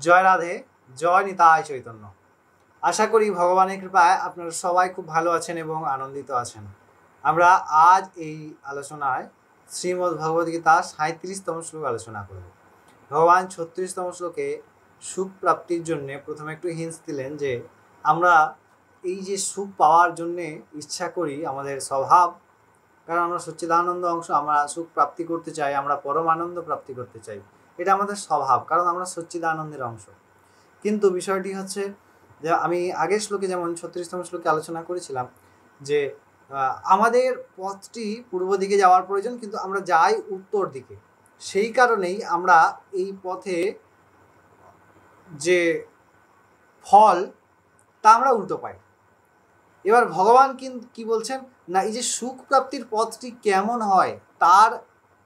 জয় রাধে, জয় নিতাই চৈতন্য। আশা করি ভগবানের কৃপায় আপনারা সবাই খুব ভালো আছেন এবং আনন্দিত আছেন। আমরা আজ এই আলোচনায় শ্রীমদ্ ভগবদ্গীতা 37তম শ্লোক আলোচনা করব। ভগবান 36তম শ্লোকে সুখ প্রাপ্তির জন্যে প্রথমে একটু হিন্টস দিলেন যে আমরা এই যে সুখ পাওয়ার জন্যে ইচ্ছা করি, আমাদের স্বভাব, কারণ আমরা সচ্চিদানন্দ অংশ, আমরা সুখ প্রাপ্তি করতে চাই, আমরা পরম আনন্দ প্রাপ্তি করতে চাই, এটা আমাদের স্বভাব, কারণ আমরা সচ্চিদানন্দের অংশ। কিন্তু বিষয়টি হচ্ছে যে আমি আগের শ্লোকে যেমন 36তম শ্লোকে আলোচনা করেছিলাম যে আমাদের পথটি পূর্ব দিকে যাওয়ার প্রয়োজন, কিন্তু আমরা যাই উত্তর দিকে। সেই কারণেই আমরা এই পথে যে ফল তা আমরা উল্টো পাই। এবার ভগবান কি বলছেন না, এই যে সুখ প্রাপ্তির পথটি কেমন হয়, তার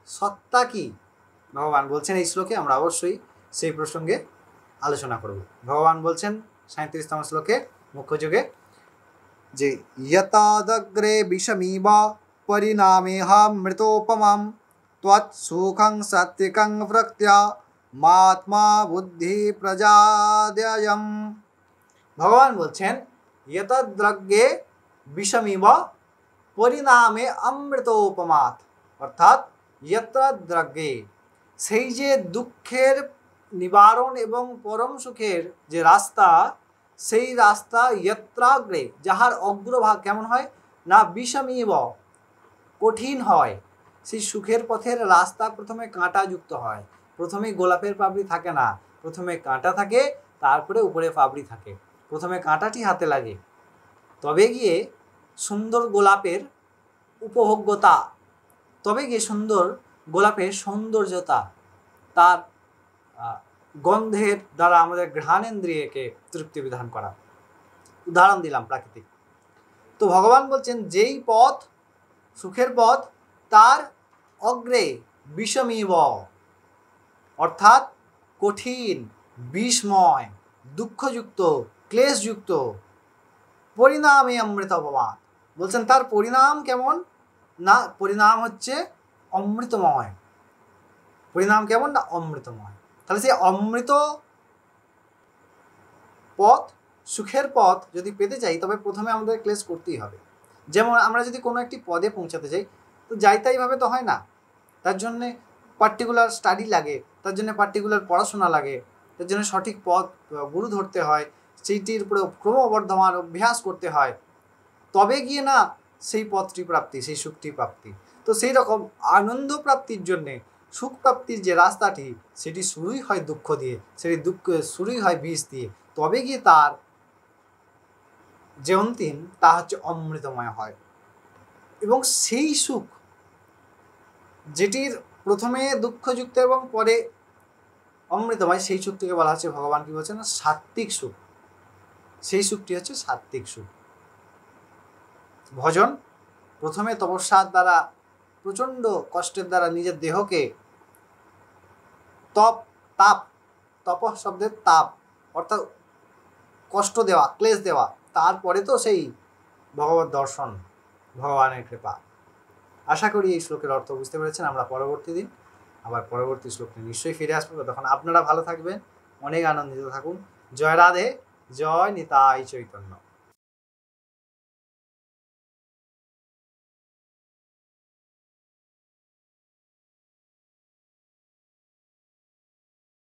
সত্তা কি, ভগবান বলছেন এই শ্লোকে। আমরা অবশ্যই সেই প্রসঙ্গে আলোচনা করব। ভগবান বলছেন 37তম শ্লোকে মুখ্য যোগে যে यतादग्रे विषमिव परिणामेऽहमृतोपमं त्वत्सुखं सात्विकं प्रकृत्या मात्मा बुद्धि प्रजाद्ययम्। ভগবান বলছেন यतद्रग्गे विषमिव পরিণামে অমৃতোপমাৎ, অর্থাৎ यतद्रग्गे সেই যে দুঃখের নিবারণ এবং পরম সুখের যে রাস্তা, সেই রাস্তা यत्राग्रे যাহার অগ্রভাগ কেমন হয় না, বিষমিব কঠিন হয়। সেই সুখের পথের রাস্তা প্রথমে কাঁটাযুক্ত হয়। প্রথমে গোলাপের পাপড়ি থাকে না, প্রথমে কাঁটা থাকে, তারপরে উপরে পাপড়ি থাকে। প্রথমে কাঁটাটি হাতে লাগে, তবে গিয়ে সুন্দর গোলাপের উপভোগ্যতা, তবে গিয়ে সুন্দর গোলাপের সৌন্দর্যতা, তার গন্ধের দ্বারা আমাদের ঘ্রাণেন্দ্রিয়কে তৃপ্তি বিধান করা। উদাহরণ দিলাম প্রাকৃতিক। তো ভগবান বলছেন যেই পথ সুখের পথ, তার অগ্রে বিষমিব, অর্থাৎ কঠিন, বিষময়, দুঃখযুক্ত, ক্লেশযুক্ত, পরিণামে অমৃতোপমাৎ, বলছেন তার পরিণাম কেমন না, পরিণাম হচ্ছে অমৃতময়। পরিণাম কেমন না, অমৃতময়। তাহলে সেই অমৃত পথ, সুখের পথ যদি পেতে চাই, তবে প্রথমে আমাদের ক্লেশ করতেই হবে। যেমন আমরা যদি কোনো একটি পদে পৌঁছাতে চাই, তো যাইতাইভাবে তো হয় না, তার জন্যে পার্টিকুলার স্টাডি লাগে, তার জন্য পার্টিকুলার পড়াশোনা লাগে, তার জন্য সঠিক পথ গুরু ধরতে হয়, সেইটির উপরে ক্রমবর্ধমান অভ্যাস করতে হয়, তবে গিয়ে না সেই পথটি প্রাপ্তি, সেই সুখটি প্রাপ্তি। তো সেই রকম আনন্দ প্রাপ্তির জন্যে, সুখ প্রাপ্তির যে রাস্তাটি, সেটি শুরুই হয় দুঃখ দিয়ে, সেটি দুঃখ শুরুই হয় বিষ দিয়ে, তবে গিয়ে তার যে অন্তিম, তা হচ্ছে অমৃতময় হয়। এবং সেই সুখ যেটির প্রথমে দুঃখযুক্ত এবং পরে অমৃতময়, সেই সুখটিকে বলা হচ্ছে, ভগবান কি বলছেন না, সাত্ত্বিক সুখ। সেই সুখটি হচ্ছে সাত্ত্বিক সুখ। ভজন, প্রথমে তপস্যার দ্বারা, প্রচণ্ড কষ্টের দ্বারা নিজের দেহকে তপ শব্দের তাপ, অর্থাৎ কষ্ট দেওয়া, ক্লেশ দেওয়া, তারপরে তো সেই ভগবত দর্শন, ভগবানের কৃপা। আশা করি এই শ্লোকের অর্থ বুঝতে পেরেছেন। আমরা পরবর্তী দিন আবার পরবর্তী শ্লোকে নিশ্চয়ই ফিরে আসবো। তখন আপনারা ভালো থাকবেন, অনেক আনন্দিত থাকুন। জয় রাধে, জয় নিতাই চৈতন্য।